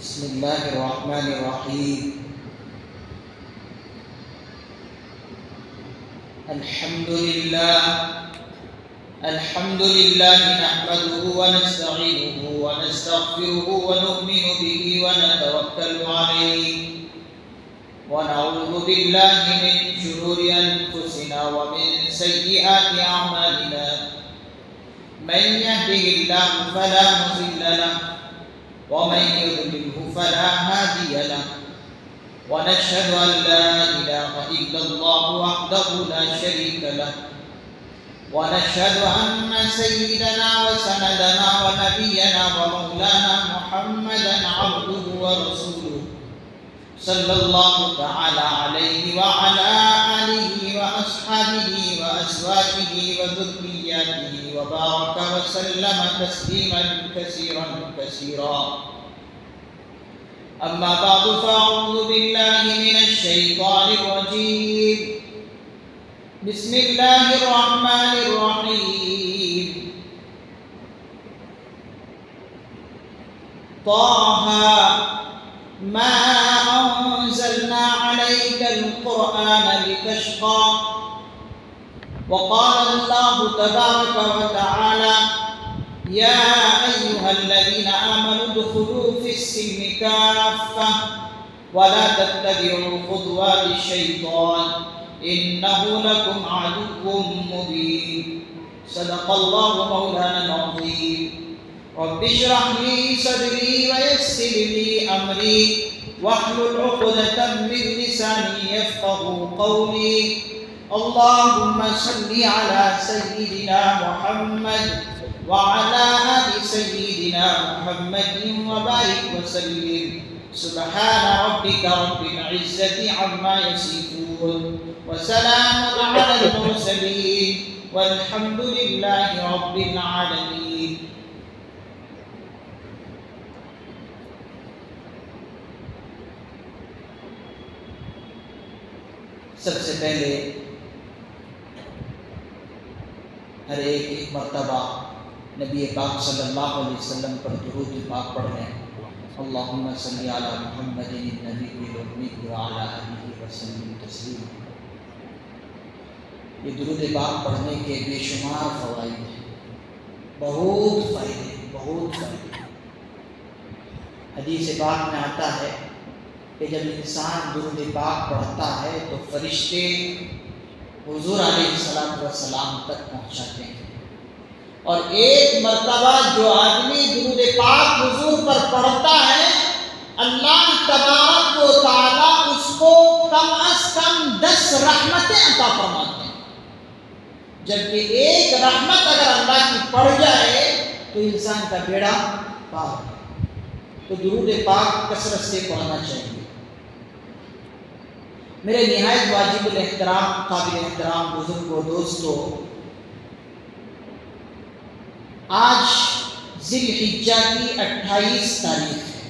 بسم اللہ الرحمن الرحیم الحمد للہ نحمده ونستعینه ونستغفره ونؤمن به ونتوکل علیہ ونعوذ باللہ من شرور انفسنا ومن سیئات اعمالنا من يهده الله فلا مضل له ومن يضلله فلا هادي له ونشهد أن لا إله إلا الله وحده لا شريك له ونشهد أن سيدنا وسندنا ونبينا ومولانا محمدا عبده ورسوله صلى الله تعالى عليه وعلى آله وأصحابه وأزواجه وذرياته وبارك وسلم تسليما كثيرا كثيرا. أما بعد فأعوذ بالله من الشيطان الرجيم. بسم الله الرحمن الرحيم. طه ما أنزلنا عليك القرآن لتشقى. وقال الله تبارك وتعالى يا أيها الذين آمنوا ادخلوا في السلم كافة ولا تتبعوا خطوات الشيطان إنه لكم عدو مبين. صدق الله مولانا العظيم. رب اشرح لي صدري ويسر لي أمري واحلل عقدة من لساني يفقهوا قولي. اللهم صل على سيدنا محمد وعلى آل سيدنا محمد وبارك وسلم. سبحان ربك رب العزة عما يصفون وسلام على المرسلين والحمد لله رب العالمين. سب سے پہلے ہر ایک مرتبہ نبی پاک صلی اللہ علیہ وسلم پر درود پاک پڑھ لیں. اللہم صلی علی محمد النبی الامی وعلی آلہ وسلم تسلیما. یہ درود پاک پڑھنے کے بے شمار فوائد ہیں، بہت فائدے. حدیث پاک میں آتا ہے کہ جب انسان درود پاک پڑھتا ہے تو فرشتے حضور علیہ السلام تک پہنچاتے ہیں، اور ایک مرتبہ جو آدمی درود پاک حضور پر پڑھتا ہے اللہ تبارک و تعالیٰ اس کو کم از کم 10 رحمتیں عطا فرماتے ہیں. جبکہ ایک رحمت اگر اللہ کی پڑھ جائے تو انسان کا بیڑا پار ہے. تو درود پاک کثرت سے پڑھنا چاہیے. میرے نہایت واجب الاحترام قابل احترام بزرگوں دوستو، آج ذی الحجہ کی 28 تاریخ ہے.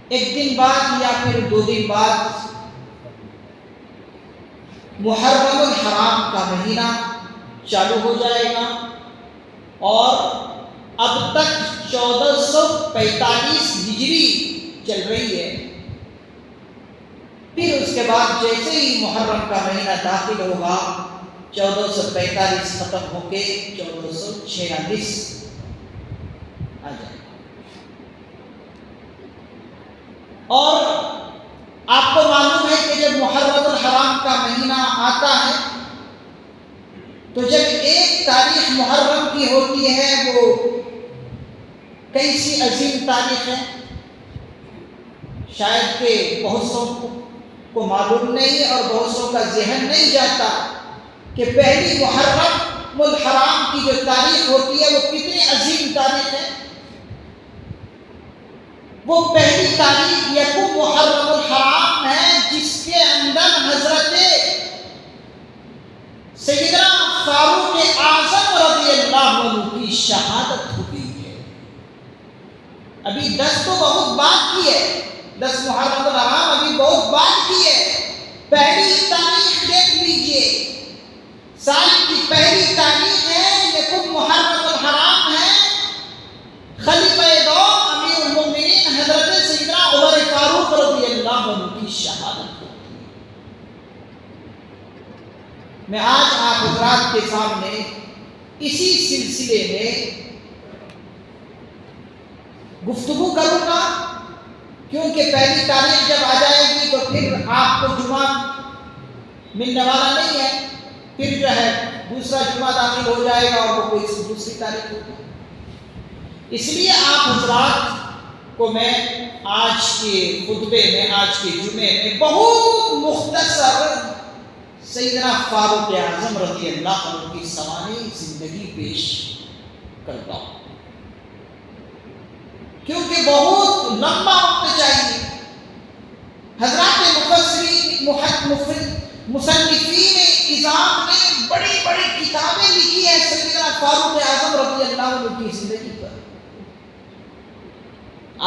ایک دن بعد یا پھر 2 دن بعد محرم الحرام کا مہینہ چالو ہو جائے گا، اور اب تک 1445 ہجری چل رہی ہے. پھر اس کے بعد جیسے ہی محرم کا مہینہ داخل ہوگا 1445 ختم ہو کے 1446 آ جائے گا. اور آپ کو معلوم ہے کہ جب محرم الحرام کا مہینہ آتا ہے تو جب 1 تاریخ محرم کی ہوتی ہے وہ کیسی عظیم تاریخ ہے، شاید کہ بہت سو کو معلوم نہیں اور بہت سو کا ذہن نہیں جاتا کہ پہلی محرم الحرام کی جو تاریخ ہوتی ہے وہ کتنی عظیم تاریخ ہے. وہ پہلی تاریخ یکم محرم الحرام ہے جس کے اندر حضرت سیدنا فاروق اعظم رضی اللہ عنہ کی شہادت ہوئی ہے. ابھی 10 تو بہت بات کی ہے، 10 محرم الحرام ابھی بہت بات کی ہے. پہلی تاریخ دیکھ لیجئے، سال کی پہلی تاریخ ہے، یکم محرم الحرام ہے. خلیفہ دو امیر میں آج آپ حضرات کے سامنے اسی سلسلے میں گفتگو کروں گا، کیونکہ پہلی تاریخ جب آ جائے گی تو پھر آپ کو جمعہ ملنے والا نہیں ہے، پھر جو ہے دوسرا جمعہ داخل ہو جائے گا اور وہ کوئی دوسری تاریخ ہوگی۔ اس لیے آپ حضرات کو میں آج کے خطبے میں، آج کے جمعے میں بہت مختصر سیدنا فاروق اعظم رضی اللہ عنہ کی سوانح زندگی پیش کرتا ہوں، کیونکہ بہت لمبا وقت چاہیے۔ حضرات مصنفین عظام نے بڑی بڑی کتابیں لکھی ہیں سیدنا فاروق اعظم رضی اللہ عنہ کی زندگی پر۔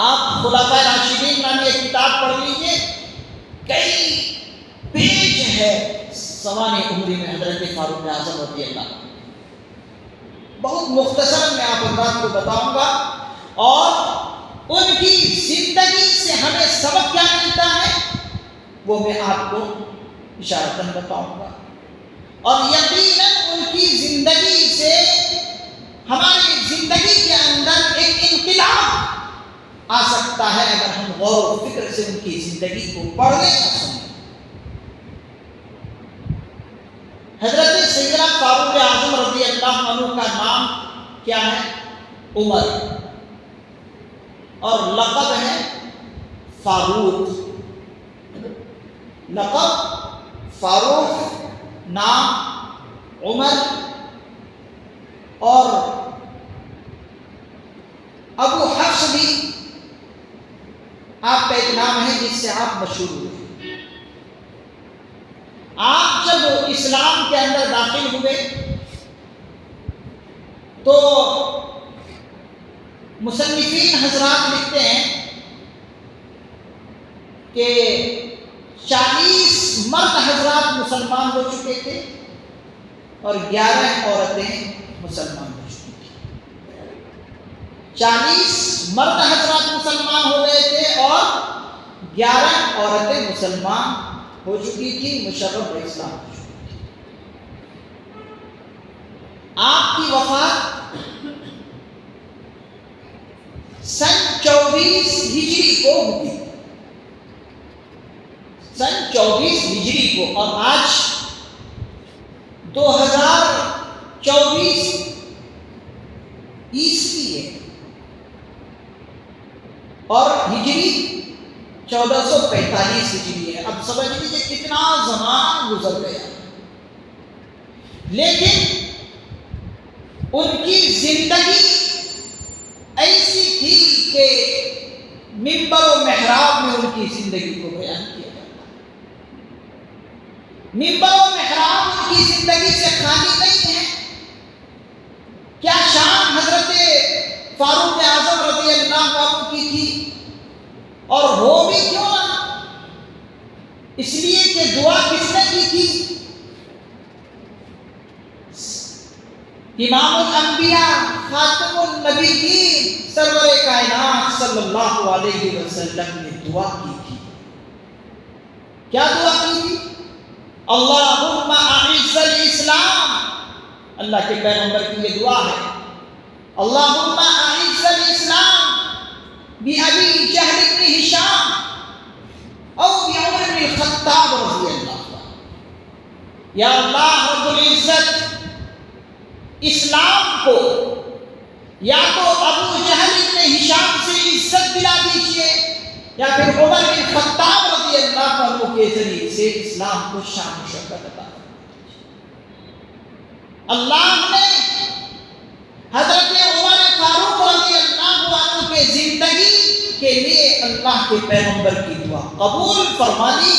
آپ خلفائے راشدین نامی ایک کتاب پڑھ لیجئے، کئی پیج ہے سوانح عمری میں حضرت فاروق اعظم رضی اللہ عنہ۔ بہت مختصر میں آپ حضرات کو بتاؤں گا، اور ان کی زندگی سے ہمیں سبق کیا ملتا ہے وہ میں آپ کو اشارتاً بتاؤں گا، اور یقیناً ان کی زندگی سے ہماری زندگی کے اندر ایک انقلاب آ سکتا ہے اگر ہم غور و فکر سے ان کی زندگی کو پڑھیں یا سنیں۔ حضرت سیدنا فاروق اعظم رضی اللہ عنہ کا نام کیا ہے؟ عمر، اور لقب ہے فاروق۔ لقب فاروق، نام عمر، اور ابو حفص بھی آپ کا ایک نام ہے جس سے آپ مشہور ہوئے۔ آپ جب اسلام کے اندر داخل ہوئے تو مصنفین حضرات لکھتے ہیں کہ 40 مرد حضرات مسلمان ہو چکے تھے اور 11 عورتیں مسلمان ہو چکی تھیں۔ 40 مرد حضرات مسلمان ہو گئے تھے اور 11 عورتیں مسلمان ہو چکی تھی، مشرف اسلام ہو چکی تھی۔ آپ کی وفات سن 24 ہجری کو ہوئی، سن 24 ہجری کو، اور آج 2024 عیسوی ہے اور ہجری 1445 ہجری ہے۔ اب سمجھ لیجیے کتنا زمانہ گزر گیا، لیکن ان کی زندگی ایسی تھی کہ منبر و محراب میں ان کی زندگی کو بیان کیا جاتا ہے۔ منبر و محراب ان کی زندگی سے خالی نہیں ہے۔ کیا شان حضرت فاروق اعظم رضی اللہ عنہ کی تھی، اور ہو بھی کیوں نہ، اس لیے کہ دعا کس نے کی تھی؟ امام الانبیاء خاتم النبیین سرور کائنات صلی اللہ علیہ وسلم نے دعا کی تھی۔ کیا دعا کی تھی؟ اللہم اعز الاسلام، اللہ کے پیغمبر کی یہ دعا ہے، اللہم اعز الاسلام بأبی جہل بن ہشام او بعمر بن الخطاب رضی اللہ عنہ۔ یا اللہ رب العزت اسلام کو یا تو ابو جہل بن ہشام سے عزت دلا دیجیے، یا پھر عمر بن خطاب رضی اللہ عنہ کے ذریعے سے اسلام کو شان و شوکت عطا فرمائیے۔ اللہ نے حضرت عمر فاروق رضی اللہ عنہ کے زندگی کے لیے اللہ کے پیغمبر کی دعا قبول فرما لی،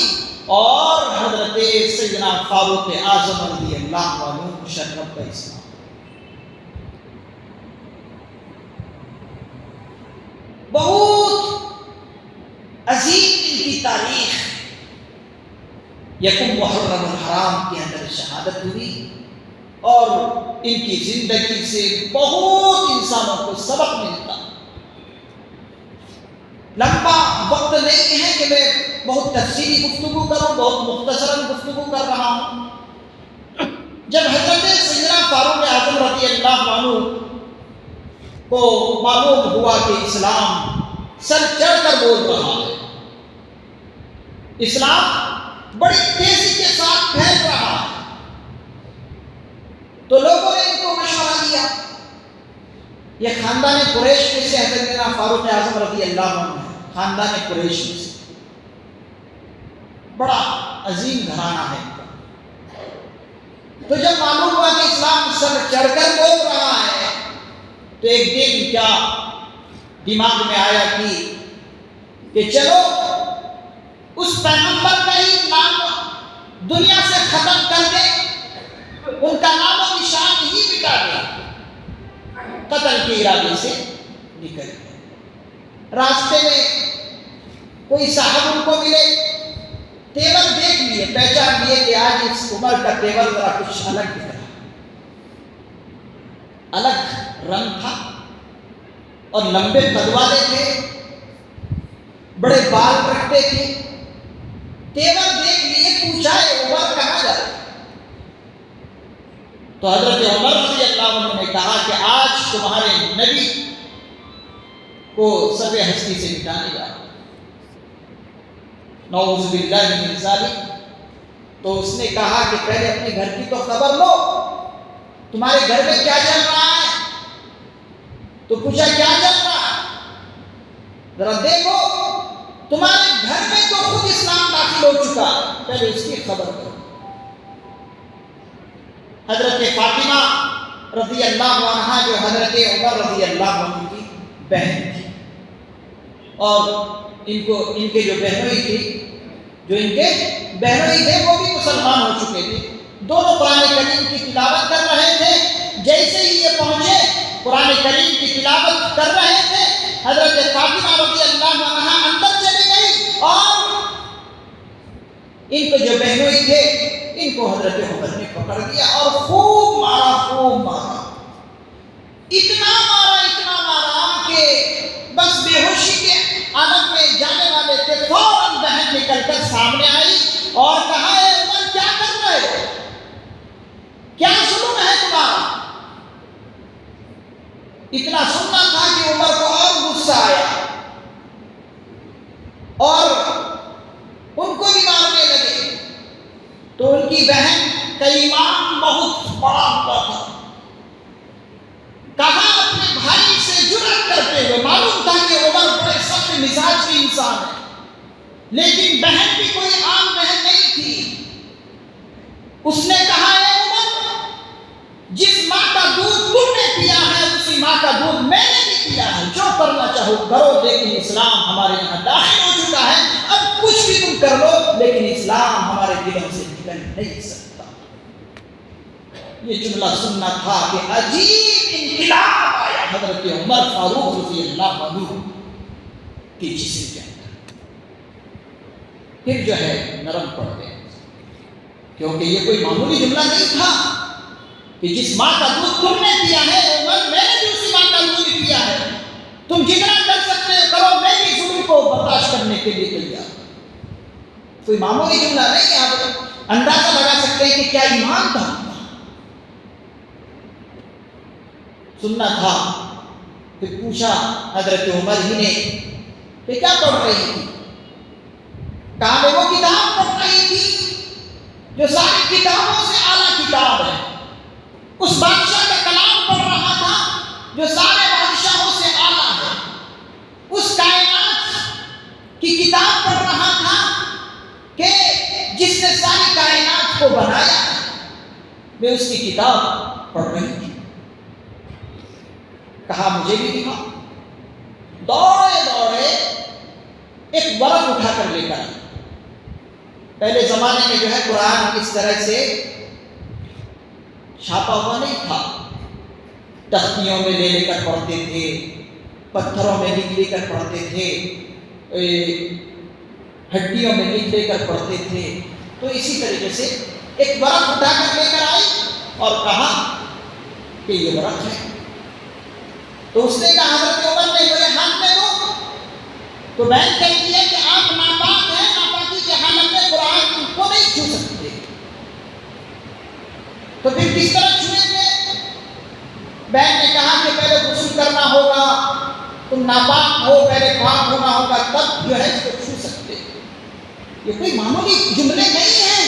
اور حضرت سیدنا فاروق اعظم رضی اللہ عنہ مشرف اسلام۔ بہت عظیم ان کی تاریخ، یکم محرم الحرام کے اندر شہادت ہوئی، اور ان کی زندگی سے بہت انسانوں کو سبق ملتا۔ لمبا وقت نہیں ہے کہ میں بہت تفصیلی گفتگو کروں، بہت مختصراً گفتگو کر رہا ہوں۔ جب حضرت سیدنا فاروق اعظم رضی اللہ عنہ کو معلوم ہوا کہ اسلام سر چڑھ کر بول رہا ہے، اسلام بڑی تیزی کے ساتھ پھیل رہا ہے، تو لوگوں نے ان کو مشورہ دیا. یہ خاندان قریش میں سے حضرت فاروق اعظم رضی اللہ عنہ ہے، خاندان قریش میں سے بڑا عظیم گھرانہ ہے ان کا. تو جب معلوم ہوا کہ اسلام سر چڑھ کر بول رہا ہے، تو ایک دن کیا دماغ میں آیا کہ چلو اس پیغمبر کا ہی نام دنیا سے ختم کر دیں، ان کا نام و نشان ہی مٹا دیں. قتل کے ارادے سے نکل گئے. راستے میں کوئی صاحب ان کو ملے، تیور دیکھ لیے، پہچان لیے کہ آج اس عمر کا تیور ذرا کچھ الگ دکھ رہا، الگ رنگ تھا اور لمبے قد والے تھے، بڑے بال رکھتے تھے. تیور دیکھ لیے، پوچھا عمر کہاں جا رہے؟ تو حضرت عمر رضی اللہ عنہ نے کہا کہ آج تمہارے نبی کو سب ہستی سے مٹانے جا رہا ہوں. نعوذ باللہ من ذالک. تو اس نے کہا کہ پہلے اپنے گھر کی تو خبر لو، تمہارے گھر میں کیا چل رہا ہے؟ تو پوچھا کیا چل رہا ہے؟ ذرا دیکھو، تمہارے گھر میں تو خود اسلام داخل ہو چکا، پہلے اس کی خبر کرو. حضرت فاطمہ رضی اللہ عنہا جو حضرت عمر رضی اللہ عنہ کی بہن تھی، اور ان کے جو بہنوئی تھی، جو ان کے بہنوئی تھے وہ بھی مسلمان ہو چکے تھے. دونوں قرآن کریم کی تلاوت کر رہے تھے. جیسے ہی یہ پہنچے قرآن کریم کی تلاوت کر رہے تھے، حضرت فاطمہ رضی اللہ عنہا اندر چلی گئی اور ان کے جو بہنوئی تھے ان کو حضرت عمر نے پکڑ لیا اور خوب مارا. اتنا مارا کہ بس بے ہوشی کے عالم میں جانے والے تھے. فوراً بہن نکل کر سامنے آئی اور کہا اے عمر کیا کر رہے ہو؟ کیا ظلم ہے تمہارا؟ اتنا سننا تھا کہ عمر کو اور غصہ آیا اور ان کو بھی مارنے لگے. تو ان کی بہن کا ایمان بہت بڑا ہوا تھا. کہا اپنے بھائی سے جرأت کرتے ہوئے، معلوم تھا کہ عمر بڑے سخت مزاج کی انسان ہے، لیکن بہن بھی کوئی عام بہن نہیں تھی. اس نے کہا اے عمر، جس ماں کا دودھ تم نے پیا ہے اسی ماں کا دودھ میں نے بھی پیا ہے، جو کرنا چاہو کرو، لیکن اسلام ہمارے یہاں داخل ہو چکا ہے. اب کچھ بھی تم کر لو لیکن اسلام ہمارے دلوں سے نکل نہیں سکتا. یہ جملہ سننا تھا کہ عجیب انقلاب آیا حضرت عمر فاروق رضی اللہ عنہ کی جسم کے اندر. پھر جو ہے نرم پڑ گئے، کیونکہ یہ کوئی معمولی جملہ نہیں تھا کہ جس ماں کا دودھ تم نے پیا ہے عمر، میں نے بھی اسی ماں کا دودھ پیا ہے، تم جتنا کر سکتے کرو، میں بھی ظلم کو برداشت کرنے کے لیے تیار. کوئی معمولی جملہ نہیں ہے. آپ اندازہ لگا سکتے ہیں کہ کیا ایمان تھا. سننا تھا. پھر پوچھا حضرت عمر ہی نے کہ کیا پڑھ رہی تھی؟ کہا میں وہ کتاب پڑھ رہی تھی جو ساری کتابوں سے اعلیٰ کتاب ہے. اس بادشاہ کا کلام پڑھ رہا تھا جو سارے بادشاہوں سے اعلیٰ ہے. اس کائنات کی کتاب پڑھ رہا تھا کہ جس نے ساری کائنات کو بنایا. میں اس کی کتاب پڑھ رہی تھی. کہا مجھے بھی دکھا. دوڑے ایک ورق اٹھا کر لے کر. پہلے زمانے میں جو ہے قرآن اس طرح سے چھاپا ہوا نہیں تھا. تختیوں میں لے کر پڑھتے تھے، پتھروں میں لکھ کر پڑھتے تھے، ہڈیوں میں لکھ کر پڑھتے تھے. تو اسی طریقے سے ایک ورق اٹھا کر لے کر آئی اور کہا کہ یہ ورق ہے. تو اس نے کہا حضرت عمر نے میرے ہاتھ میں دو. تو بہن کہتی ہے کہ آپ ناپاک ہیں، ناپاکی کے حالت میں قرآن کو نہیں چھو سکتے. تو پھر کرنا ہوگا، تم ناپاک ہو، پہلے پاک ہونا ہوگا، تب جو ہے اس کو چھو سکتے۔ یہ کوئی معمولی جملے نہیں ہیں،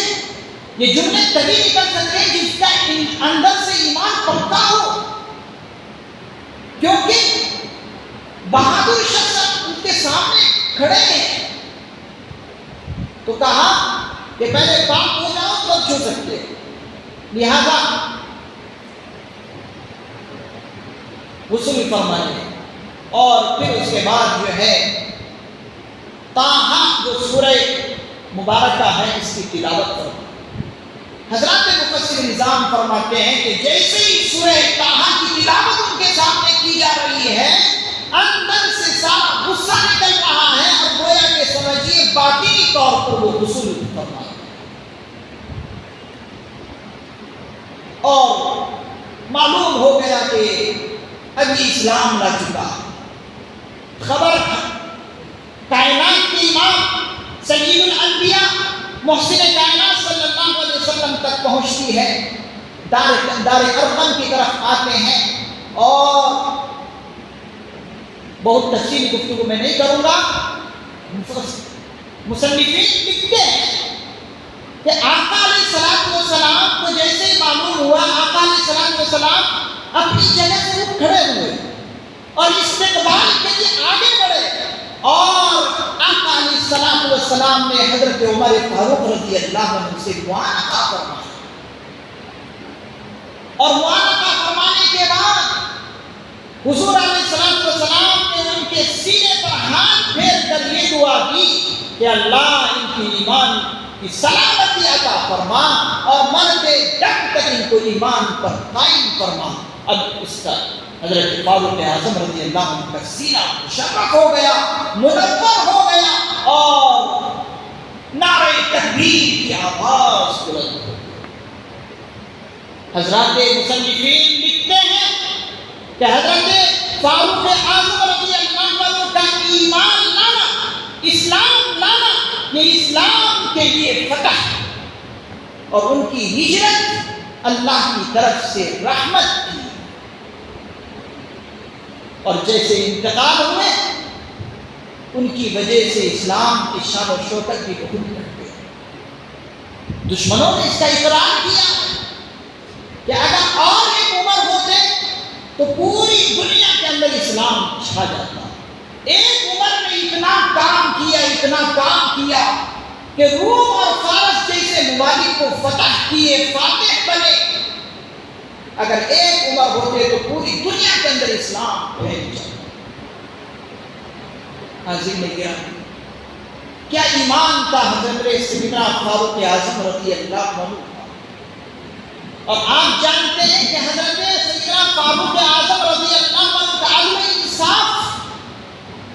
یہ جملے تبھی نکل سکتے ہیں جس کا اندر سے ایمان پکا ہو، کیونکہ بہادر شخص ان کے سامنے کھڑے ہیں تو کہا کہ پہلے پاک ہو جاؤ تب چھو سکتے، لہذا غسل فرمائے اور پھر اس کے بعد جو ہے طٰہٰ جو سورہ مبارکہ ہے اس کی تلاوت کرو۔ حضرات مفسر نظام فرماتے ہیں کہ جیسے ہی سورہ طٰہٰ کی تلاوت ان کے سامنے کی جا رہی ہے، اندر سے سارا غصہ نکل رہا ہے اور گویا کہ سمجھیے باطنی طور پر وہ غسل فرما ہے اور معلوم ہو گیا کہ ابھی اسلام لا چکا ہے۔ خبر کائنات کے امام سید الانبیاء محسن کائنات صلی اللہ علیہ وسلم تک پہنچتی ہے، دار ارقم کی طرف آتے ہیں اور بہت تفصیل گفتگو میں نہیں کروں گا۔ مصنفین لکھتے ہیں کہ آقا علیہ الصلوۃ والسلام کو جیسے ہی معلوم ہوا، آقا علیہ الصلوۃ والسلام اپنی جگہ سے اٹھ کھڑے ہوئے اور استقبال کے لیے آگے بڑھے اور آقا علیہ الصلوۃ والسلام نے حضرت عمر فاروق رضی اللہ عنہ سے معانقہ فرمایا اور معانقہ فرمانے کے بعد حضور علیہ الصلوۃ والسلام نے ان کے سینے پر ہاتھ پھیر کر یہ دعا کی کہ اللہ ان کی ایمان کی سلامتی عطا فرما اور مرتے دم تک ان کو ایمان پر قائم فرما۔ اب اس کا حضرت فاروق اعظم رضی اللہ عنہ کا سینہ مشرف ہو گیا، منور ہو گیا اور نعرہ تکبیر کی آواز بلند ہو گئی۔ حضرات مصنفین لکھتے ہیں کہ حضرت فاروق اعظم رضی اللہ عنہ کا ایمان لانا، اسلام لانا، یہ اسلام کے لیے فتح اور ان کی ہجرت اللہ کی طرف سے رحمت تھی، اور جیسے انتقال ہوئے ان کی وجہ سے اسلام کی شان و شوکت بھی بہت بڑھ گئی۔ دشمنوں نے اس کا اقرار کیا کہ اگر اور ایک عمر ہوتے تو پوری دنیا کے اندر اسلام چھا جاتا۔ ایک عمر نے اتنا کام کیا کہ روم اور فارس جیسے ممالک کو فتح کیے، فاتح بنے۔ اگر ایک عمر ہوتے تو پوری دنیا کے اندر اسلام پھیل جاتا۔ حاضرین گرامی، کیا ایمان تھا حضرت سیدنا فاروق اعظم رضی اللہ عنہ، اور آپ جانتے ہیں کہ حضرت سیدنا فاروق اعظم رضی اللہ عنہ کا عدل انصاف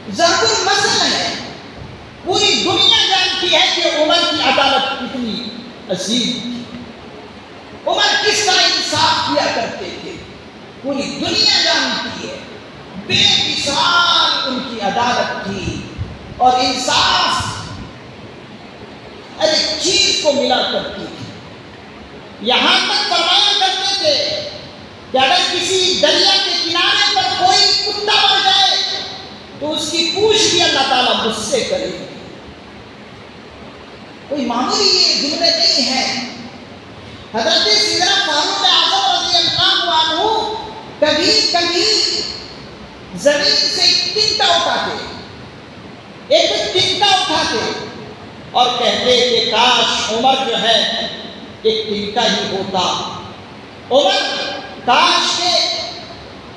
ضرب المثل ہے۔ پوری دنیا جانتی ہے کہ عمر کی عدالت کتنی عظیم تھی، عمر کس طرح انصاف کیا کرتے تھے، پوری دنیا جانتی ہے۔ بے مثال ان کی عدالت تھی اور انصاف ہر ایک چیز کو ملا کرتی تھی۔ یہاں تک فرمایا کرتے تھے کہ اگر کسی دریا کے کنارے پر کوئی کتا مر جائے تو اس کی پوچھ بھی اللہ تعالیٰ غصے کرے گی۔ کوئی معمولی یہ جملے نہیں ہیں۔ حضرت سیدنا فاروق اعظم رضی اللہ عنہ کبھی زمین سے ایک تنکا اٹھاتے اور کہتے کہ کاش عمر جو ہے ایک تنکا ہی ہوتا، عمر کاش کے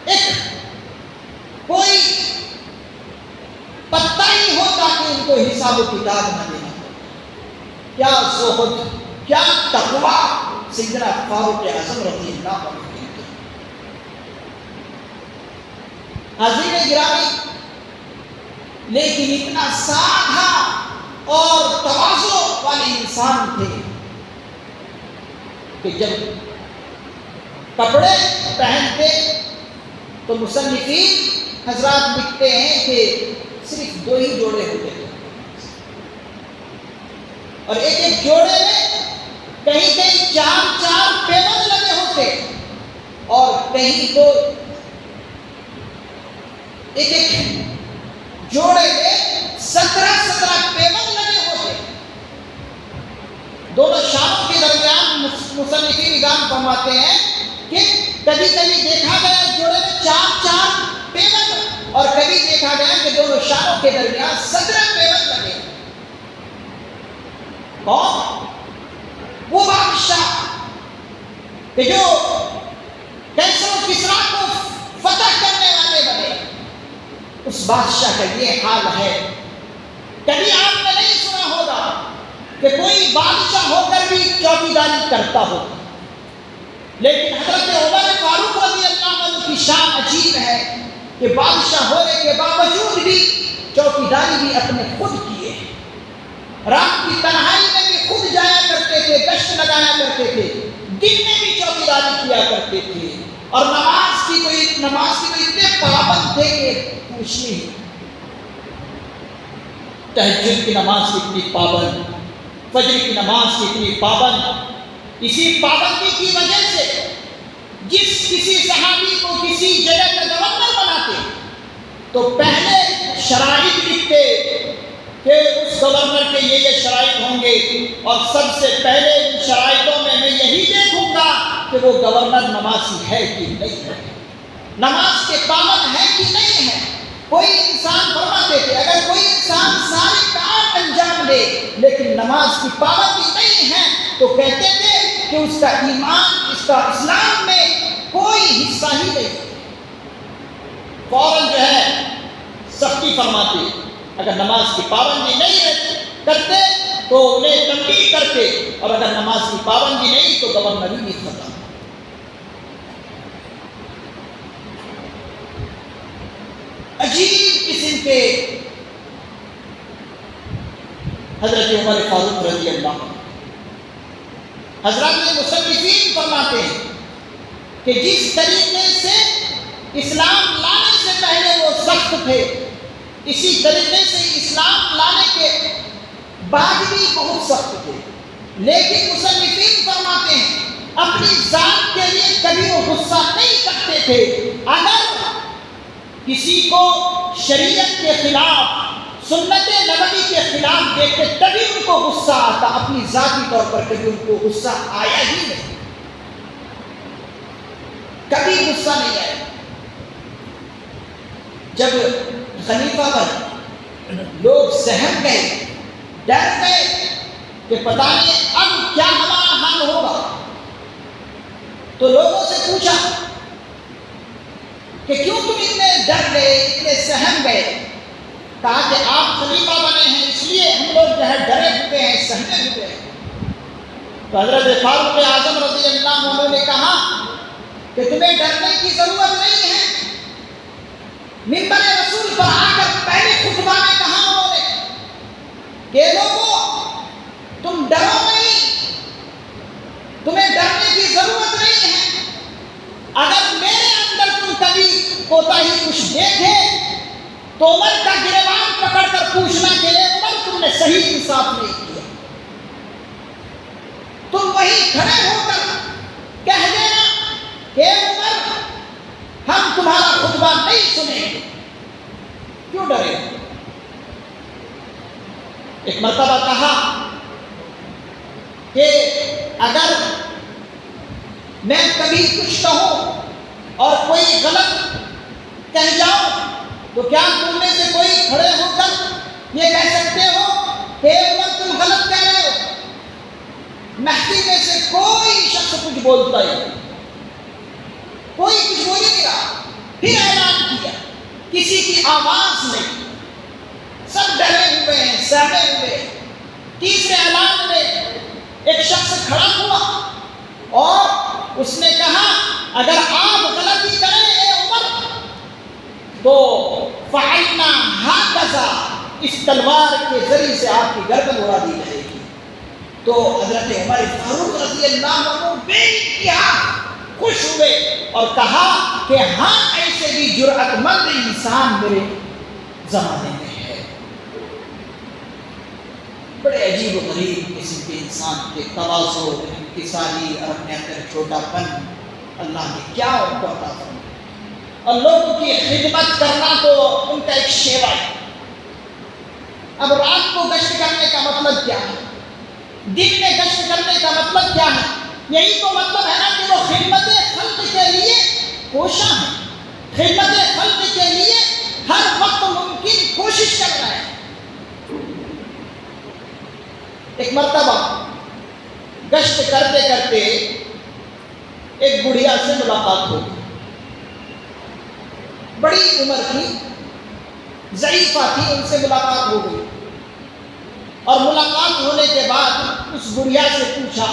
ایک کوئی پتا ہی ہوتا کہ ان کو حساب و کتاب نہ دینا۔ کیا زہد، کیا تقویٰ سیدنا فاروق اعظم رضی اللہ عنہ۔ حاضرین گرامی، لیکن اتنا سادہ اور تواضع والے انسان تھے کہ جب کپڑے پہنتے تو مصنفین حضرات لکھتے ہیں کہ صرف 2 ہی جوڑے ہوتے تھے اور ایک جوڑے میں کہیں 4 پیون لگے ہوتے اور کہیں تو ایک ایک جوڑے میں 17 پیوند لگے ہوتے. دونوں شاموں کے درمیان مصنفین نظام فرماتے ہیں کہ کبھی کبھی دیکھا گیا جوڑے میں 4 پیوند اور کبھی دیکھا گیا کہ دونوں شاموں کے درمیان 17 پیوند لگے. کون؟ وہ بادشاہ کہ جو کیسر و کسریٰ کو فتح کرنے والے بنے. اس بادشاہ کا یہ حال ہے. کبھی آپ نے نہیں سنا ہوگا کہ کوئی بادشاہ ہو کر بھی چوکیداری کرتا ہو، لیکن حضرت عمر فاروق رضی اللہ عنہ کی شان عجیب ہے کہ بادشاہ ہونے کے باوجود بھی چوکیداری بھی اپنے خود کیے. رات کی تنہائی میں بھی خود جایا کرتے تھے، گشت لگایا کرتے تھے، دن میں بھی چوکیداری کیا کرتے تھے. اور نماز کی کوئی اتنے پابند تھے کہ پوچھنی ہی. تہجد کی نماز کی اتنی پابند، فجر کی نماز کی اتنی پابند. اسی پابندی کی وجہ سے کسی صحابی کو کسی جگہ کا گورنر بناتے تو پہلے شرائط لکھتے کہ اس گورنر کے یہ شرائط ہوں گے، اور سب سے پہلے ان شرائطوں میں یہی دیکھوں گا کہ وہ گورنر نمازی ہے کہ نہیں ہے، نماز کے پابند ہے کہ نہیں ہے. کوئی انسان فرماتے تھے اگر کوئی انسان سارے کام انجام دے لیکن نماز کی پابندی نہیں ہے تو کہتے تھے کہ اس کا ایمان، اس کا اسلام میں کوئی حصہ ہی نہیں. فوراً جو ہے سختی فرماتے، اگر نماز کی پابندی نہیں کرتے تو انہیں تنبیہ کرتے، اور اگر نماز کی پابندی نہیں تو گورنر ہی ختم. عجیب قسم کے حضرت عمر فاروق رضی اللہ عنہ. حضرات مصنفین فرماتے ہیں کہ جس طریقے سے اسلام لانے سے پہلے وہ سخت تھے، اسی طریقے سے اسلام لانے کے بعد بھی بہت سخت تھے. لیکن مصنفین فرماتے ہیں اپنی ذات کے لیے کبھی وہ غصہ نہیں کرتے تھے. اگر کسی کو شریعت کے خلاف، سنت نبوی کے خلاف دیکھتے تبھی ان کو غصہ آتا، اپنی ذاتی طور پر کبھی ان کو غصہ آیا ہی نہیں، کبھی غصہ نہیں آیا. جب خلیفہ بنے لوگ سہم گئے، ڈر گئے کہ پتہ نہیں اب کیا ہمارا حال ہوگا، تو لوگوں سے پوچھا کہ کیوں تم اتنے ڈر گئے، اتنے سہم گئے؟ کہا کہ آپ خلیفہ بنے ہیں اس لیے ہم لوگ جو ہے ڈرے ہوئے ہیں، سہمے ہوئے ہیں. تو حضرت فاروق اعظم رضی اللہ عنہ نے کہا کہ تمہیں ڈرنے کی ضرورت نہیں ہے. منبر رسول پر آ کر پہلے خطبہ میں کہا انہوں نے کہ لوگوں تم ڈرو نہیں، تمہیں ڈرنے کی ضرورت نہیں ہے. اگر میرے اندر تم کبھی کوتاہی کچھ دیکھے تو عمر کا گریبان پکڑ کر پوچھنا کہ عمر تم نے صحیح انصاف نہیں کیا. تم وہی کھڑے ہو کر کہہ دینا کہ عمر ہم تمہارا خطبہ نہیں سنیں گے. کیوں ڈرے؟ ایک مرتبہ کہا کہ اگر میں کبھی کچھ کہوں اور کوئی غلط کہہ جاؤں تو کیا تم میں سے کوئی کھڑے ہو کر یہ کہہ سکتے ہو کہ عمر تم غلط کہہ رہے ہو؟ محفل میں سے کوئی شخص کچھ بولتا ہی نہیں، کوئی کچھ بول ہی نہیں رہا. پھر اعلان کیا، کسی کی آواز نہیں، سب ڈرے ہوئے ہیں، سہمے ہوئے. تیسرے اعلان میں ایک شخص کھڑا ہوا اور اس نے کہا اگر آپ غلطی کریں اے عمر تو فعلنا ہاکذا، اس تلوار کے ذریعے سے آپ کی گردن اڑا دی جائے گی. تو حضرت عمر فاروق رضی اللہ عنہ بے انتہا خوش ہوئے اور کہا کہ ہاں ایسے بھی جرأت مند انسان میرے زمانے میں ہے. بڑے عجیب و غریب قسم کے انسان کے تواضع، انکساری اور اپنے اندر چھوٹا پن اللہ نے کیا ان کو عطا فرمایا. اور لوگوں کی خدمت کرنا تو ان کا ایک شیوا ہے۔ اب رات کو گشت کرنے کا مطلب کیا ہے؟ دن میں گشت کرنے کا مطلب کیا ہے؟ یہی تو مطلب ہے نا کہ وہ خدمت خلق کے لیے کوشاں ہے، خدمت خلق کے لیے ہر وقت ممکن کوشش کر رہا ہے۔ ایک مرتبہ گشت کرتے کرتے ایک بڑھیا سے ملاقات ہو گئی، بڑی عمر تھی، ضعیفہ تھی، ان سے ملاقات ہو گئی، اور ملاقات ہونے کے بعد اس بڑھیا سے پوچھا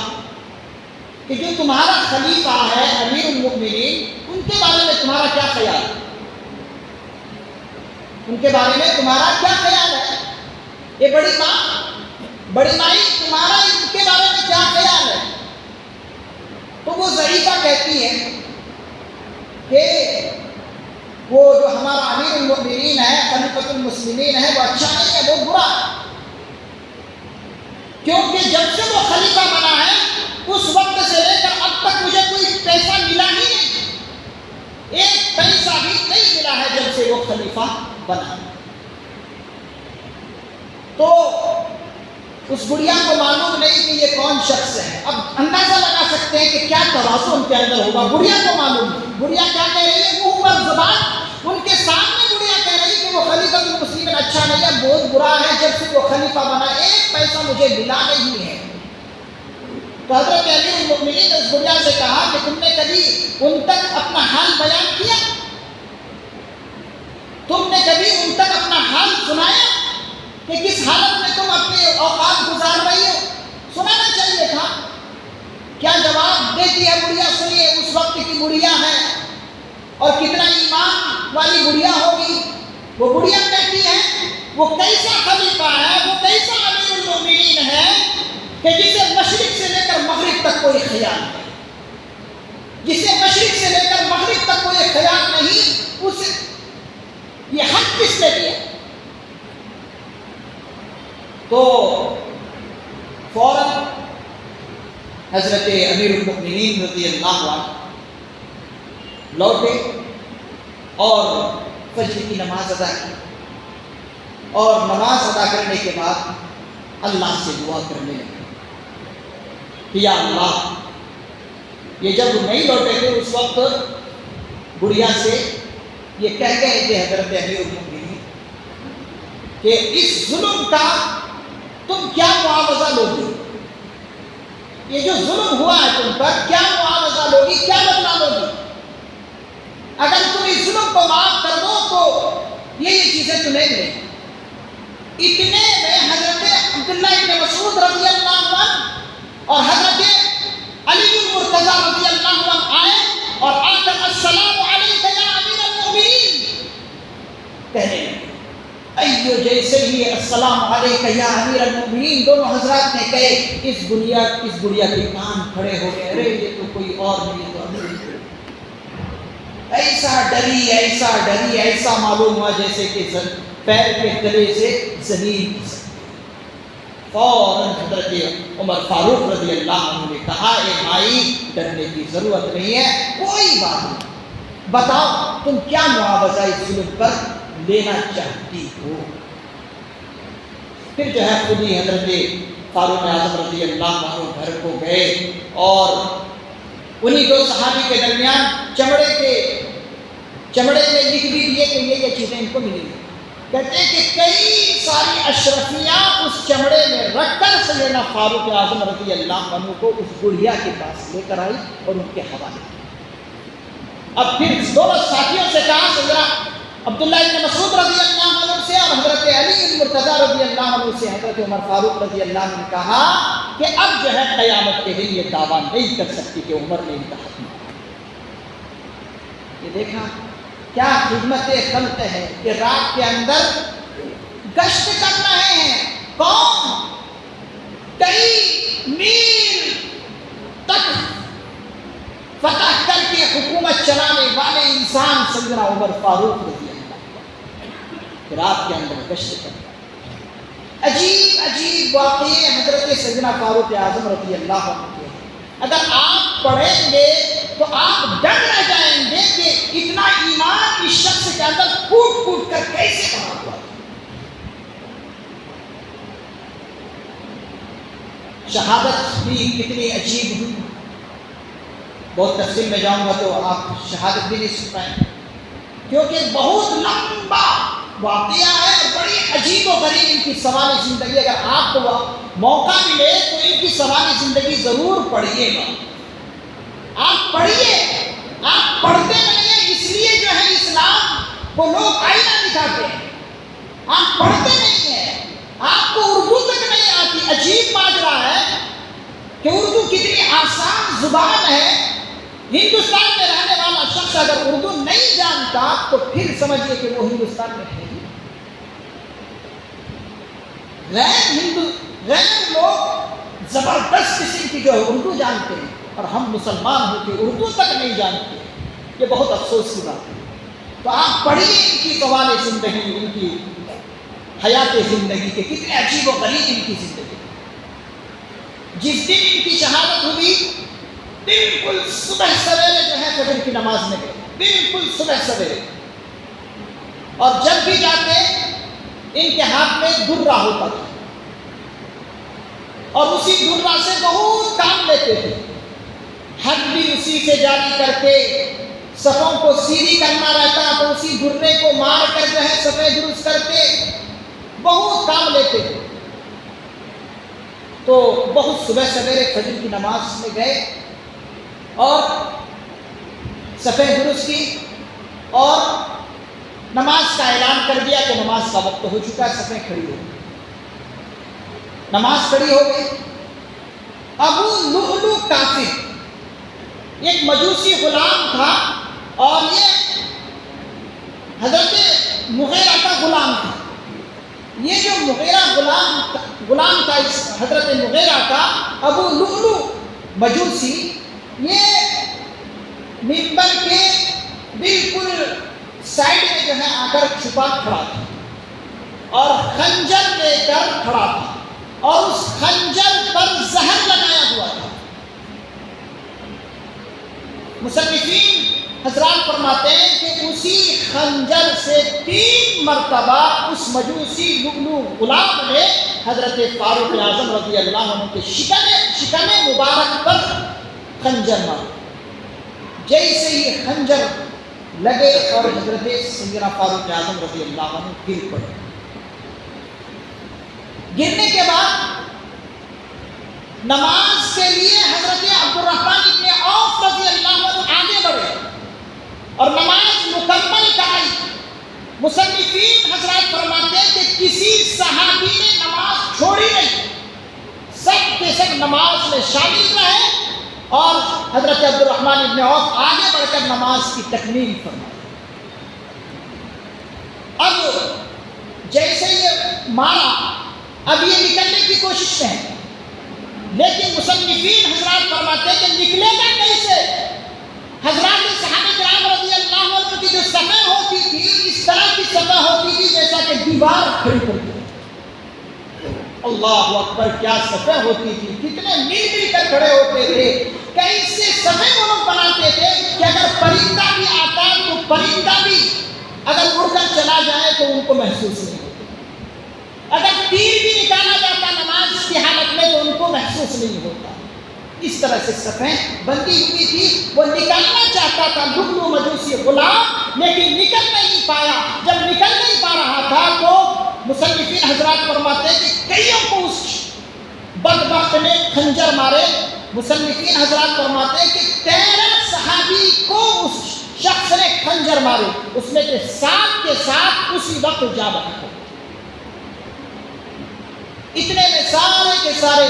کہ جو تمہارا خلیفہ ہے امیر المؤمنین، ان کے بارے میں تمہارا کیا خیال ہے؟ ان کے بارے میں تمہارا کیا خیال ہے؟ یہ بڑی مائی تمہارا ان کے بارے میں کیا خیال ہے؟ تو وہ ضعیفہ کہتی ہے کہ وہ جو ہمارا امیر المؤمنین ہے، خلیفۃ المسلمین ہے، وہ اچھا نہیں ہے، وہ برا ہے، کیونکہ جب سے وہ خلیفہ بنا ہے اس وقت سے لے کر اب تک مجھے کوئی پیسہ ملا ہی نہیں، ایک پیسہ بھی نہیں ملا ہے جب سے وہ خلیفہ بنا۔ تو اس گڑیا کو معلوم نہیں کہ یہ کون شخص ہے۔ اب اندازہ لگا سکتے ہیں کہ کیا تواضع ان کے اندر ہوگا، گڑیا کو معلوم نہیں۔ گڑیا کیا کہہ رہی ہے؟ منہ پر زبان ان کے سامنے گڑیا کہہ رہی ہے کہ وہ خلیفہ المسلمین اچھا نہیں ہے، بہت برا ہے، جب سے وہ خلیفہ بنا ایک پیسہ مجھے ملا نہیں ہے۔ تو حضرت امیر المؤمنین نے اس گڑیا سے کہا کہ تم نے کبھی ان تک اپنا حال بیان کیا؟ تم نے کبھی ان تک اپنا حال سنایا کہ کس حالت میں تم اپنے اوقات گزار رہی ہو؟ سنانا چاہیے تھا۔ کیا جواب دیتی ہے بڑھیا؟ سنیے، اس وقت کی بڑھیا ہے اور کتنا ایمان والی بڑھیا ہوگی۔ وہ بڑھیا کہتی ہے وہ کیسا خلیفہ ہے، وہ کیسا امیر المؤمنین ہے کہ جسے مشرق سے لے کر مغرب تک کوئی خیال نہیں، جسے مشرق سے لے کر مغرب تک کوئی خیال نہیں، اسے یہ حق کس نے دیا؟ تو فوراً حضرت امیر المؤمنین رضی اللہ عنہ لوٹے اور فجر کی نماز ادا کی، اور نماز ادا کرنے کے بعد اللہ سے دعا کرنے لگے کہ یا اللہ، یہ جب نہیں لوٹے تھے اس وقت بڑھیا سے یہ کہہ گئے تھے حضرت امیر المؤمنین کہ اس ظلم کا تم کیا معاوضہ لوگی؟ یہ جو ظلم ہوا ہے تم پر، کیا معاوضہ لوگی، کیا بدلہ لوگی؟ اگر تم اس ظلم کو معاف کر دو تو یہ چیزیں تمہیں ملیں۔ اتنے میں حضرت عبداللہ ابن مسعود رضی اللہ عنہ اور حضرت علی المرتضیٰ رضی اللہ عنہ آئے اور آ کر السلام علیک یا امیر المؤمنین کہنے لگے۔ ایو جیسے ہی السلام علیک یا امیر المؤمنین دونوں حضرات نے کہے، اس گڑیا کے کان کھڑے ہو گئے، ارے یہ تو کوئی اور نہیں تو امیر، ایسا ڈری ایسا معلوم ہوا جیسے کہ پیر کے تلے سے زمین کی سکتی۔ فوراً حضرت عمر فاروق رضی اللہ عنہ نے کہا، اے مائی ڈرنے کی ضرورت نہیں ہے، کوئی بات نہیں، بتاؤ تم کیا معاوضہ اس ظلم پر لینا چاہتی ہو؟ پھر جو ہے خود ہی حضرت فاروق اعظم رضی اللہ عنہ گھر کو گئے اور انہی دو صحابی کے درمیان چمڑے میں لکھ بھی دیے کہ یہ چیزیں ان کو ملیں گی۔ کہتے ہیں کہ کئی ساری اشرفیاں اس چمڑے میں رکھ کر سیدنا فاروق اعظم رضی اللہ عنہ کو اس بڑھیا کے پاس لے کر آئی اور ان کے حوالے کی۔ اب پھر دونوں ساتھیوں سے کہا، سیدنا عبداللہ ابن مسعود رضی اللہ عنہ سے اور حضرت علی المرتضیٰ رضی اللہ عنہ سے حضرت عمر فاروق رضی اللہ عنہ نے کہا کہ اب جو ہے قیامت کے دن یہ دعویٰ نہیں کر سکتی کہ عمر نے ان کا حق مانگا۔ یہ دیکھا کیا خدمت خلق ہے کہ رات کے اندر گشت کر رہے ہیں، کون؟ کئی میل تک فتح کر کے حکومت چلانے والے انسان سیدنا عمر فاروق رضی اللہ عنہ رات کے اندر گشت کرتا ہے۔ عجیب واقعے حضرت سیدنا فاروق اعظم رضی اللہ عنہ کے۔ اگر آپ پڑھیں گے تو آپ ڈر رہ جائیں گے کہ اتنا ایمان اس شخص کے اندر کوٹ کوٹ کر کیسے بنا ہوا. شہادت بھی کتنی عجیب ہوئی. بہت تفصیل میں جاؤں گا تو آپ شہادت بھی نہیں سن پائیں گے، کیونکہ بہت لمبا واقعہ ہے اور بڑی عجیب و غریب ان کی سوانح زندگی. اگر آپ کو موقع ملے تو ان کی سوانح زندگی ضرور پڑھیے گا. آپ پڑھیے، آپ پڑھتے نہیں ہیں اس لیے جو ہے اسلام کو لوگ آئینہ دکھاتے ہیں. آپ پڑھتے نہیں ہیں، آپ کو اردو تک نہیں آتی. عجیب ماجرا ہے کہ اردو کتنی آسان زبان ہے. ہندوستان میں رہنے والا شخص اگر اردو نہیں جانتا تو پھر سمجھیے کہ وہ ہندوستان میں ہے. غیر لوگ زبردست قسم کی جو ہے اردو جانتے ہیں اور ہم مسلمان ہو کے اردو تک نہیں جانتے. یہ بہت افسوس کی بات ہے. تو آپ پڑھیے ان کی سوانح زندگی، ان کی حیات زندگی کے کتنے عجیب و غریب ان کی زندگی. جس دن ان کی شہادت ہوئی بالکل صبح سویرے جو ہے فجر کی نماز میں گئے، بالکل صبح سویرے. اور جب بھی جاتے ان کے ہاتھ میں درہ ہوتا تھا اور اسی درہ سے بہت کام لیتے تھے. حج بھی اسی سے جاری کرتے، صفوں کو سیدھی کرنا رہتا تو اسی درے کو مار کر جو ہے صفیں درست کرتے. بہت کام لیتے تھے. تو بہت صبح سویرے فجر کی نماز میں گئے اور صفیں درست کی اور نماز کا اعلان کر دیا کہ نماز کا وقت ہو چکا ہے. صفیں کھڑی ہو گئی، نماز کھڑی ہو گئی. ابو لؤلؤ کافر ایک مجوسی غلام تھا اور یہ حضرت مغیرہ کا غلام تھا. یہ جو مغیرہ غلام تھا اس حضرت مغیرہ کا، ابو لؤلؤ مجوسی، یہ منبر کے بالکل سائڈ میں جو ہے آ کر چھپا کھڑا تھا اور خنجر لے کر کھڑا تھا اور اس خنجر پر زہر لگایا ہوا تھا. مصنفین حضرات فرماتے ہیں کہ اسی خنجر سے 3 مرتبہ اس مجوسی لؤلؤ غلام نے حضرت فاروق اعظم رضی اللہ عنہ کے شکن مبارک پر خنجر مارا. جیسے ہی خنجر لگے اور حضرت سیدنا فاروق اعظم رضی اللہ عنہ گر پڑے. گرنے کے بعد نماز کے لیے حضرت عبد الرحمن ابن عوف رضی اللہ عنہ آگے بڑھے اور نماز مکمل کرائی. مصنفین حضرات فرماتے ہیں کہ کسی صحابی نے نماز چھوڑی نہیں، سب کے سب نماز میں شامل رہے اور حضرت عبد الرحمن ابن عوف آگے بڑھ کر نماز کی تکمیل فرمائی. اب جیسے یہ مارا، اب یہ نکلنے کی کوشش میں ہے، لیکن مصنفین حضرات فرماتے ہیں کہ نکلے گا کیسے؟ حضرات صحابہ کرام رضی اللہ عنہ کی جو صفیں ہوتی تھی اس طرح کی صفیں ہوتی تھی جیسا کہ دیوار کھڑی کرتی. اللہ اکبر، کیا صفیں ہوتی تھی، کتنے مل کر کھڑے ہوتے تھے. کیسے صفیں وہ لوگ بناتے تھے کہ اگر پرندہ بھی آتا تو پرندہ بھی اگر اڑ کر چلا جائے تو ان کو محسوس نہیں ہوتا. اگر تیر بھی نکالا جاتا نماز کی حالت میں تو ان کو محسوس نہیں ہوتا. اس طرح سے صفیں بندی ہوئی تھی. وہ نکلنا چاہتا تھا لؤلؤ مجوسی غلام، لیکن نکل نہیں پایا. جب نکل نہیں پا رہا تھا تو مصنفین حضرات فرماتے ہیں کہ کئیوں کو اس بدبخت نے خنجر مارے. مصنفین حضرات فرماتے ہیں کہ 13 صحابی کو اس شخص نے خنجر مارے، اس میں سے 7 کے ساتھ اسی وقت جا بحق. اتنے میں سارے کے سارے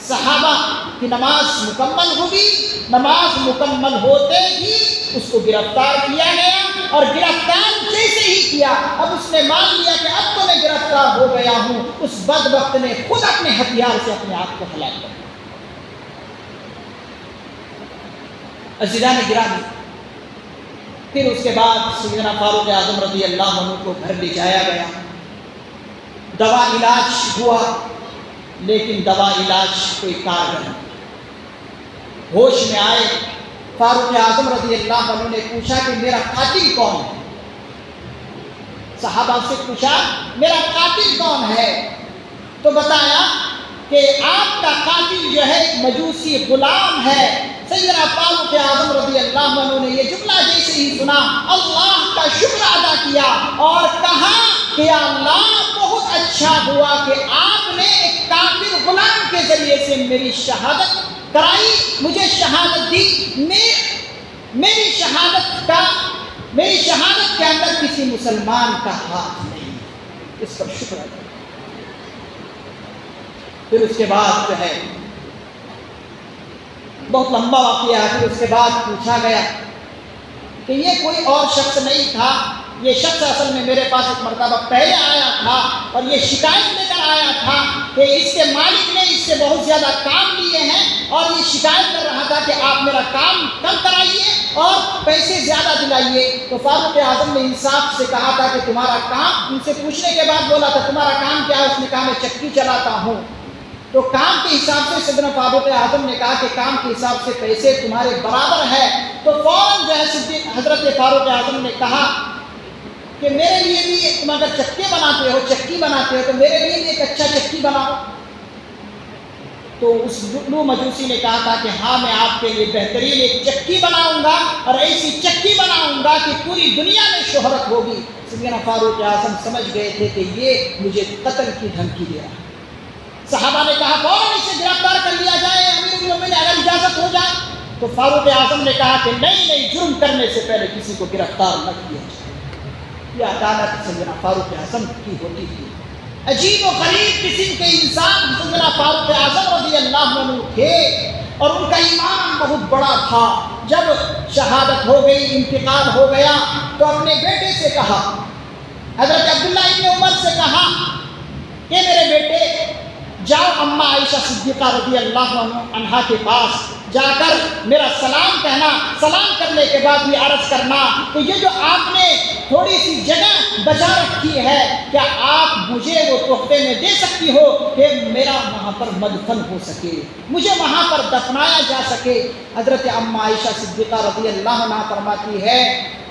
صحابہ کی نماز مکمل ہوئی. نماز مکمل ہوتے ہی اس کو گرفتار کیا گیا اور گرفتار جیسے ہی کیا اب اس نے مان لیا کہ اب تو میں گرفتار ہو گیا ہوں. اس بدبخت نے خود اپنے ہتھیار سے اپنے آپ کو ہلاک کر دیا. عزیزان گرامی، پھر اس کے بعد سیدنا فاروق اعظم رضی اللہ عنہ کو گھر لے جایا گیا. دوا علاج ہوا لیکن دوا علاج کوئی کارگر نہیں. ہوش میں آئے فاروق اعظم رضی اللہ عنہ نے پوچھا کہ میرا قاتل کون ہے؟ صحابہ سے پوچھا میرا قاتل کون ہے؟ تو بتایا کہ آپ کا قاتل جو ہے ایک مجوسی غلام ہے۔ سیدنا فاروق اعظم رضی اللہ عنہ نے یہ جملہ جیسے ہی سنا اللہ کا شکر ادا کیا اور کہا کہ یا اللہ بہت اچھا ہوا کہ آپ نے ایک کافر غلام کے ذریعے سے میری شہادت کرائی، مجھے شہادت دی۔ میری شہادت کے اندر کسی مسلمان کا ہاتھ نہیں، اس پر شکر ادا۔ پھر اس کے بعد جو ہے بہت لمبا واقعہ ہے۔ پھر اس کے بعد پوچھا گیا کہ یہ کوئی اور شخص نہیں تھا، یہ شخص اصل میں میرے پاس ایک مرتبہ پہلے آیا تھا اور یہ شکایت لے کر آیا تھا کہ اس کے مالک نے اس سے بہت زیادہ کام لیے ہیں اور یہ شکایت کر رہا تھا کہ آپ میرا کام کم کرائیے اور پیسے زیادہ دلائیے۔ تو فاروق اعظم نے انصاف سے کہا تھا کہ تمہارا کام، ان سے پوچھنے کے بعد بولا تھا تمہارا کام کیا ہے؟ اس نے کہا میں چکی چلاتا ہوں۔ تو کام کے حساب سے سیدنا فاروق اعظم نے کہا کہ کام کے حساب سے پیسے تمہارے برابر ہے۔ تو فوراً جو ہے حضرت فاروق اعظم نے کہا کہ میرے لیے بھی تم اگر چکی بناتے ہو تو میرے لیے بھی ایک اچھا چکی بناؤ۔ تو اس لو مجوسی نے کہا تھا کہ ہاں میں آپ کے لیے بہترین ایک چکی بناؤں گا اور ایسی چکی بناؤں گا کہ پوری دنیا میں شہرت ہوگی۔ سیدنا فاروق اعظم سمجھ گئے تھے کہ یہ مجھے قتل کی دھمکی دے رہا ہے۔ صحابہ نے کہا فوراً اسے گرفتار کر لیا جائے، امیر المومنین اگر اجازت ہو جائے۔ تو فاروق اعظم نے کہا کہ نہیں، جرم کرنے سے پہلے کسی کو گرفتار نہ کیا جائے۔ یہ عدالت سیدنا فاروق اعظم کی ہوتی تھی۔ عجیب و غریب قسم کے انسان سیدنا فاروق اعظم رضی اللہ عنہ تھے اور ان کا ایمان بہت بڑا تھا۔ جب شہادت ہو گئی، انتقال ہو گیا، تو اپنے بیٹے سے کہا، حضرت عبداللہ ابن عمر سے کہا کہ میرے بیٹے جاؤ اماں عائشہ صدیقہ رضی اللہ عنہا کے پاس جا کر میرا سلام کہنا، سلام کرنے کے بعد یہ عرض کرنا کہ یہ جو آپ نے تھوڑی سی جگہ بچا رکھی ہے کیا آپ مجھے وہ تحفے میں دے سکتی ہو کہ میرا وہاں پر مدفن ہو سکے، مجھے وہاں پر دفنایا جا سکے۔ حضرت اماں عائشہ صدیقہ رضی اللہ عنہا فرماتی ہے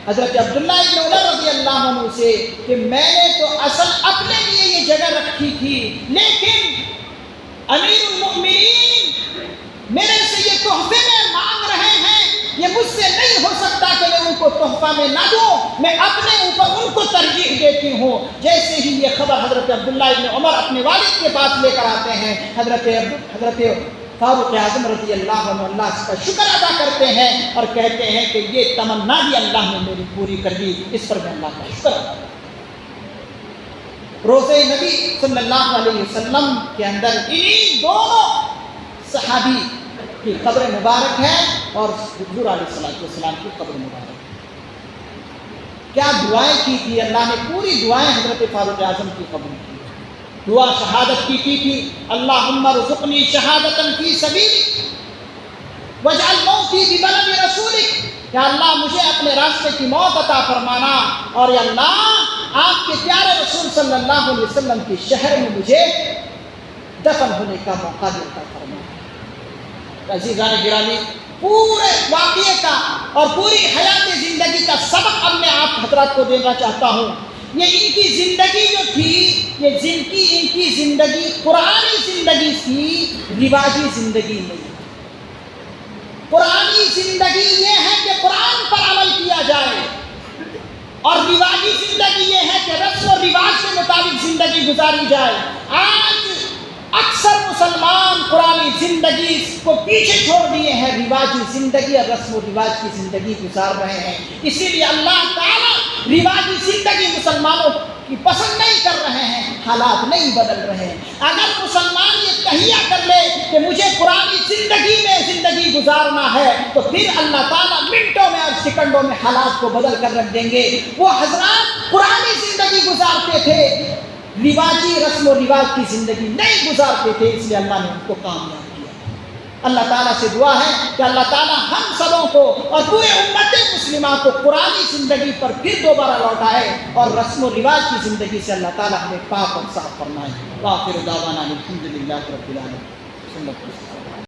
حضرت عبداللہ ابن عمر رضی اللہ عنہ سے کہ میں نے تو اصل اپنے لیے یہ جگہ رکھی تھی، لیکن امیر المؤمنین میرے سے یہ تحفے میں مانگ رہے ہیں، یہ مجھ سے نہیں ہو سکتا کہ میں ان کو تحفہ میں نہ دوں، میں اپنے اوپر ان کو ترجیح دیتی ہوں۔ جیسے ہی یہ خبر حضرت عبداللہ ابن عمر اپنے والد کے پاس لے کر آتے ہیں، حضرت فاروق اعظم رضی اللہ عنہ اللہ کا شکر ادا کرتے ہیں اور کہتے ہیں کہ یہ تمنا بھی اللہ نے میری پوری کر دی، اس پر میں اللہ کا شکر ادا کرتا ہوں۔ روضہ نبی صلی اللہ علیہ وسلم کے اندر انہی دونوں صحابی کی قبر مبارک ہے اور حضور علیہ السلام کی قبر مبارک ہے۔ کیا دعائیں کی تھی اللہ نے، پوری دعائیں حضرت فاروق اعظم کی قبول کی۔ دعا شہادت کی تھی اللہم ارزقنی شہادتا فی سبیلک واجعل موتی ببلد رسولک، یا اللہ مجھے اپنے راستے کی موت عطا فرمانا اور یا اللہ آپ کے پیارے رسول صلی اللہ علیہ وسلم کے شہر میں مجھے دفن ہونے کا موقع دیتا فرمانا۔ عزیزان گرامی، پورے واقعے کا اور پوری حیات زندگی کا سبق اب میں آپ حضرات کو دینا چاہتا ہوں۔ یہ ان کی زندگی جو تھی، یہ ان کی زندگی قرآنی زندگی تھی، رواجی زندگی نہیں۔ قرآنی زندگی یہ ہے کہ قرآن پر عمل کیا جائے اور رواجی زندگی یہ ہے کہ رسم و رواج کے مطابق زندگی گزاری جائے۔ آج اکثر مسلمان قرآنی زندگی کو پیچھے چھوڑ دیے ہیں، رواجی زندگی اور رسم و رواج کی زندگی گزار رہے ہیں۔ اسی لیے اللہ تعالیٰ رواجی زندگی مسلمانوں کی پسند نہیں کر رہے ہیں، حالات نہیں بدل رہے ہیں۔ اگر مسلمان یہ تہیہ کر لے کہ مجھے قرآنی زندگی میں زندگی گزارنا ہے تو پھر اللہ تعالیٰ منٹوں میں اور سیکنڈوں میں حالات کو بدل کر رکھ دیں گے۔ وہ حضرات قرآنی زندگی گزارتے تھے، رواجی رسم و رواج کی زندگی نہیں گزارتے تھے، اس لیے اللہ نے ان کو کامیاب کیا۔ اللہ تعالیٰ سے دعا ہے کہ اللہ تعالیٰ ہم سبوں کو اور پورے امت مسلمہ کو قرآنی زندگی پر پھر دوبارہ لوٹائے اور رسم و رواج کی زندگی سے اللہ تعالیٰ ہمیں پاک اور صاف فرمائے۔ وآخر دعوانا الحمدللہ رب العالمین۔